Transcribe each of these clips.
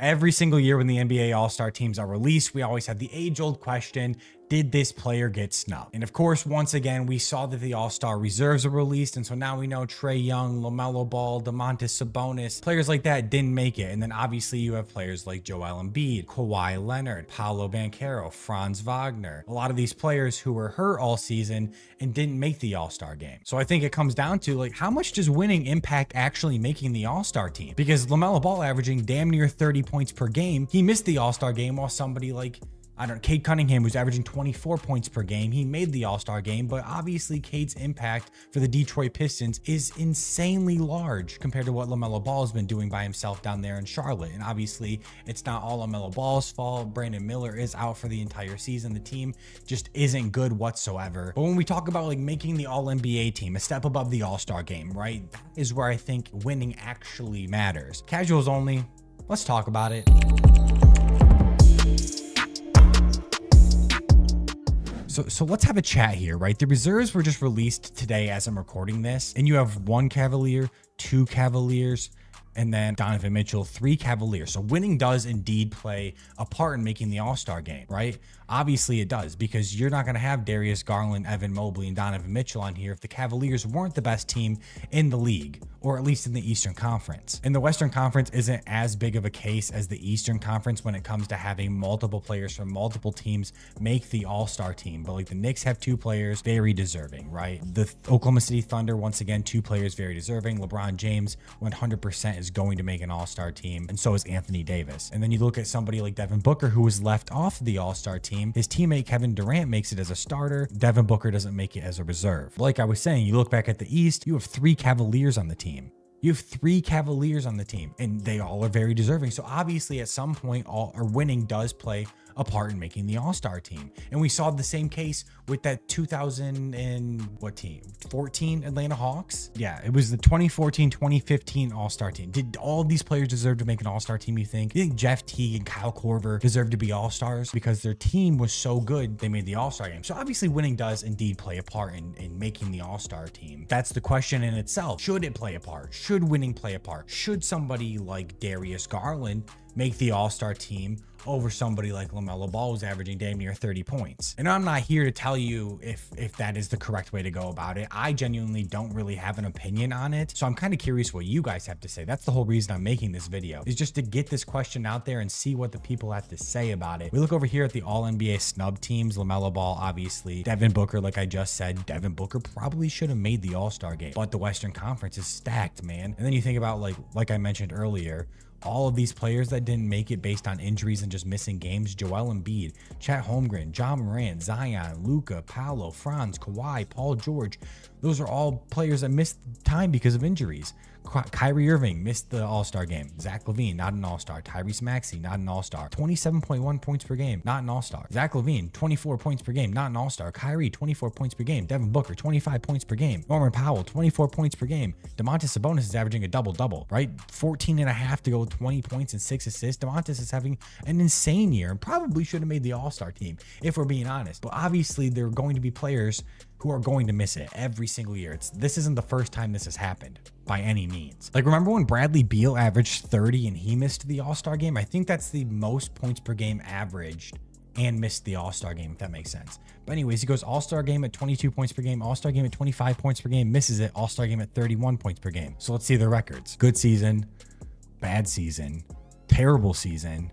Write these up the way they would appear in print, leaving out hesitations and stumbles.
Every single year when the NBA All-Star teams are released, we always have the age-old question, did this player get snubbed? And of course, once again, we saw that the All-Star reserves were released, and so now we know Trae Young, LaMelo Ball, Domantas Sabonis, players like that didn't make it. And then obviously you have players like Joel Embiid, Kawhi Leonard, Paolo Banchero, Franz Wagner, a lot of these players who were hurt all season and didn't make the All-Star game. So I think it comes down to, like, how much does winning impact actually making the All-Star team? Because LaMelo Ball averaging damn near 30 points per game, he missed the All-Star game, while somebody like, I don't know, Cade Cunningham, who's averaging 24 points per game, he made the All-Star game, but obviously Cade's impact for the Detroit Pistons is insanely large compared to what LaMelo Ball has been doing by himself down there in Charlotte. And obviously it's not all LaMelo Ball's fault. Brandon Miller is out for the entire season. The team just isn't good whatsoever. But when we talk about like making the All-NBA team, a step above the All-Star game, right? That is where I think winning actually matters. Casuals only, let's talk about it. So let's have a chat here, right? The reserves were just released today as I'm recording this, and you have 1 Cavalier, 2 Cavaliers, and then Donovan Mitchell, 3 Cavaliers. So winning does indeed play a part in making the All-Star game, right? Obviously it does, because you're not going to have Darius Garland, Evan Mobley, and Donovan Mitchell on here if the Cavaliers weren't the best team in the league, or at least in the Eastern Conference. And the Western Conference isn't as big of a case as the Eastern Conference when it comes to having multiple players from multiple teams make the All-Star team. But like the Knicks have 2 players very deserving, right? The Oklahoma City Thunder, once again, 2 players very deserving. LeBron James 100% is going to make an All-Star team, and so is Anthony Davis. And then you look at somebody like Devin Booker, who was left off the All-Star team. His teammate Kevin Durant makes it as a starter. Devin Booker doesn't make it as a reserve. Like I was saying, you look back at the East, you have 3 Cavaliers on the team. You have 3 Cavaliers on the team, and they all are very deserving. So obviously at some point, winning does play a part in making the All-Star team. And we saw the same case with that 2000 and what team? 14 Atlanta Hawks? Yeah, it was the 2014-2015 All-Star team. Did all these players deserve to make an All-Star team, you think? You think Jeff Teague and Kyle Korver deserve to be All-Stars because their team was so good they made the All-Star game? So obviously winning does indeed play a part in making the All-Star team. That's the question in itself. Should it play a part? Should winning play a part? Should somebody like Darius Garland make the All-Star team over somebody like LaMelo Ball, who's averaging damn near 30 points? And I'm not here to tell you if that is the correct way to go about it. I genuinely don't really have an opinion on it. So I'm kind of curious what you guys have to say. That's the whole reason I'm making this video, is just to get this question out there and see what the people have to say about it. We look over here at the All-NBA snub teams. LaMelo Ball, obviously. Devin Booker, like I just said, Devin Booker probably should have made the All-Star game, but the Western Conference is stacked, man. And then you think about, like I mentioned earlier, all of these players that didn't make it based on injuries and just missing games: Joel Embiid, Chet Holmgren, John Morant, Zion, Luka, Paolo, Franz, Kawhi, Paul George. Those are all players that missed time because of injuries. Kyrie Irving missed the All-Star game. Zach LaVine, not an All-Star. Tyrese Maxey, not an All-Star. 27.1 points per game, not an All-Star. Zach LaVine, 24 points per game, not an All-Star. Kyrie, 24 points per game. Devin Booker, 25 points per game. Norman Powell, 24 points per game. Domantas Sabonis is averaging a double-double, right? 14 and a half to go with 20 points and 6 assists. Domantas is having an insane year and probably should have made the All-Star team, if we're being honest. But obviously, there are going to be players who are going to miss it every single year. This isn't the first time this has happened by any means. Like, remember when Bradley Beal averaged 30 and he missed the All-Star game? I think that's the most points per game averaged and missed the All-Star game, if that makes sense. But anyways, he goes All-Star game at 22 points per game, All-Star game at 25 points per game, misses it, All-Star game at 31 points per game. So let's see the records. Good season, bad season, terrible season,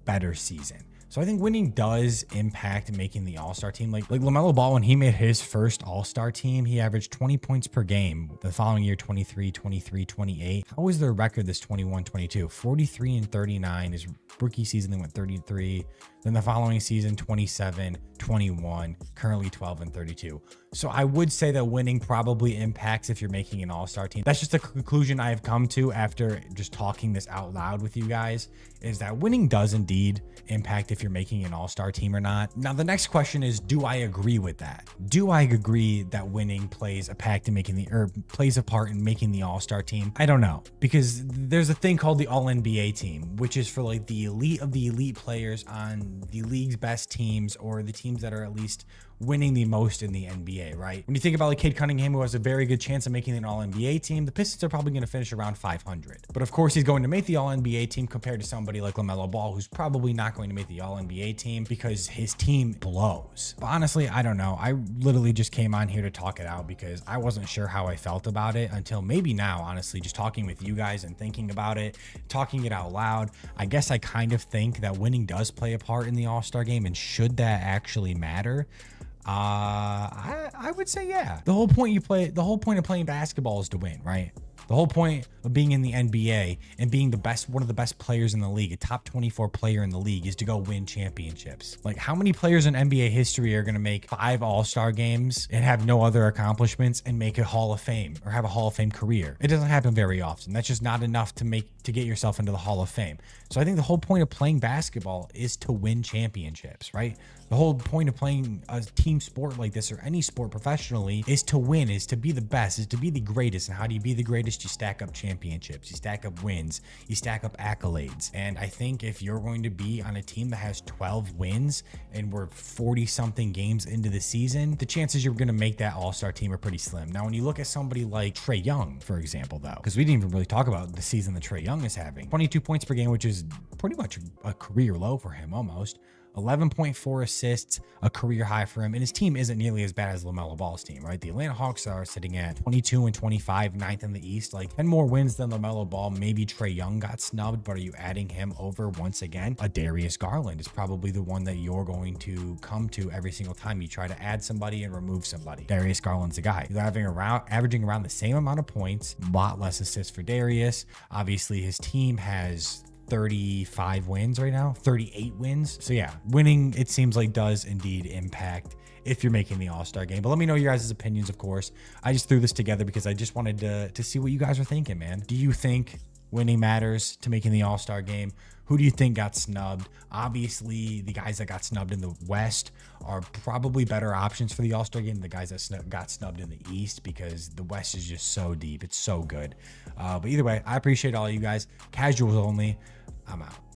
better season. So I think winning does impact making the All-Star team. Like LaMelo Ball, when he made his first All-Star team, he averaged 20 points per game. The following year, 23, 23, 28. How was their record this 21, 22? 43 and 39. His rookie season, they went 33. Then the following season, 27, 21, currently 12 and 32. So I would say that winning probably impacts if you're making an All-Star team. That's just a conclusion I have come to after just talking this out loud with you guys, is that winning does indeed impact if you're making an All-Star team or not. Now, the next question is, do I agree with that? Do I agree that winning plays a part in making the All-Star team? I don't know, because there's a thing called the All-NBA team, which is for like the elite of the elite players on the league's best teams, or the teams that are at least winning the most in the NBA. NBA, right? When you think about like Cade Cunningham, who has a very good chance of making an All-NBA team, the Pistons are probably going to finish around 500. But of course, he's going to make the All-NBA team compared to somebody like LaMelo Ball, who's probably not going to make the All-NBA team because his team blows. But honestly, I don't know. I literally just came on here to talk it out because I wasn't sure how I felt about it until maybe now, honestly, just talking with you guys and thinking about it, talking it out loud. I guess I kind of think that winning does play a part in the All-Star game, and should that actually matter, I would say yeah. The whole point of playing basketball is to win, right? The whole point of being in the NBA and being one of the best players in the league, a top 24 player in the league, is to go win championships. Like, how many players in NBA history are going to make 5 All-Star games and have no other accomplishments and make a Hall of Fame or have a Hall of Fame career? It doesn't happen very often. That's just not enough to get yourself into the Hall of Fame. So I think the whole point of playing basketball is to win championships, right? The whole point of playing a team sport like this, or any sport professionally, is to win, is to be the best, is to be the greatest. And how do you be the greatest? You stack up championships, you stack up wins, you stack up accolades. And I think if you're going to be on a team that has 12 wins and we're 40 something games into the season, the chances you're going to make that All-Star team are pretty slim. Now, when you look at somebody like Trae Young, for example, though, because we didn't even really talk about the season that Trae Young is having, 22 points per game, which is pretty much a career low for him almost. 11.4 assists, a career high for him. And his team isn't nearly as bad as LaMelo Ball's team, right? The Atlanta Hawks are sitting at 22 and 25, ninth in the East, like 10 more wins than LaMelo Ball. Maybe Trae Young got snubbed, but are you adding him over once again? A Darius Garland is probably the one that you're going to come to every single time you try to add somebody and remove somebody. Darius Garland's a guy. He's averaging around the same amount of points, a lot less assists for Darius. Obviously, his team has 35 wins right now, 38 wins. So yeah, winning, it seems like, does indeed impact if you're making the All-Star game. But let me know your guys' opinions, of course. I just threw this together because I just wanted to see what you guys are thinking, man. Do you think winning matters to making the All-Star game? Who do you think got snubbed? Obviously, the guys that got snubbed in the West are probably better options for the All-Star game than the guys that got snubbed in the East, because the West is just so deep. It's so good. But either way, I appreciate all you guys. Casuals only. I'm out.